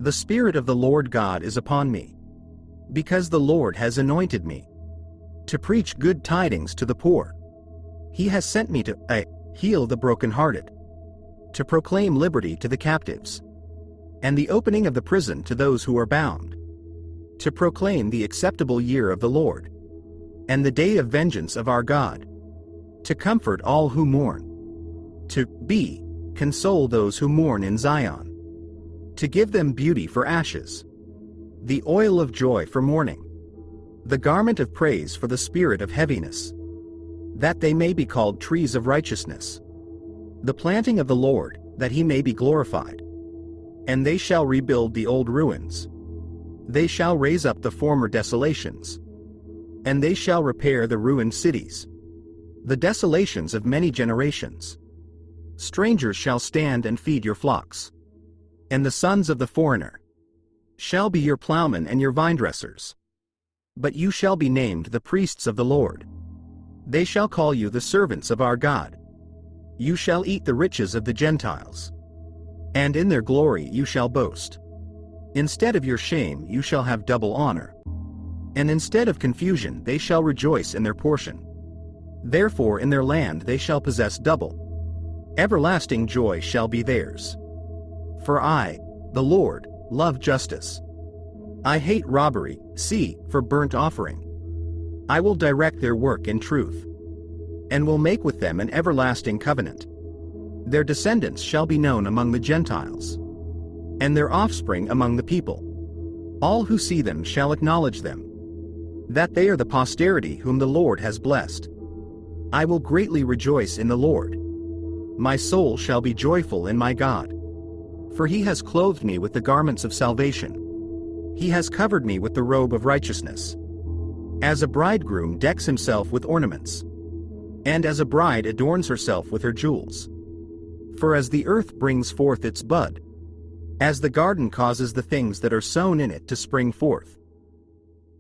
The Spirit of the Lord God is upon me, because the Lord has anointed me to preach good tidings to the poor. He has sent me to heal the brokenhearted, to proclaim liberty to the captives, and the opening of the prison to those who are bound, to proclaim the acceptable year of the Lord, and the day of vengeance of our God, to comfort all who mourn, to console those who mourn in Zion, to give them beauty for ashes, the oil of joy for mourning, the garment of praise for the spirit of heaviness, that they may be called trees of righteousness, the planting of the Lord, that he may be glorified. And they shall rebuild the old ruins. They shall raise up the former desolations, and they shall repair the ruined cities, the desolations of many generations. Strangers shall stand and feed your flocks, and the sons of the foreigner shall be your plowmen and your vinedressers. But you shall be named the priests of the Lord. They shall call you the servants of our God. You shall eat the riches of the Gentiles, and in their glory you shall boast. Instead of your shame you shall have double honor, and instead of confusion they shall rejoice in their portion. Therefore in their land they shall possess double. Everlasting joy shall be theirs. For I, the Lord, love justice. I hate robbery, for burnt offering. I will direct their work in truth, and will make with them an everlasting covenant. Their descendants shall be known among the Gentiles, and their offspring among the people. All who see them shall acknowledge them, that they are the posterity whom the Lord has blessed. I will greatly rejoice in the Lord. My soul shall be joyful in my God. For he has clothed me with the garments of salvation. He has covered me with the robe of righteousness. As a bridegroom decks himself with ornaments, and as a bride adorns herself with her jewels. For as the earth brings forth its bud, as the garden causes the things that are sown in it to spring forth,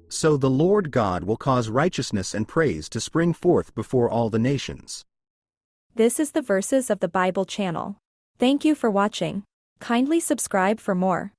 so the Lord God will cause righteousness and praise to spring forth before all the nations. This is the Verses of the Bible channel. Thank you for watching. Kindly subscribe for more.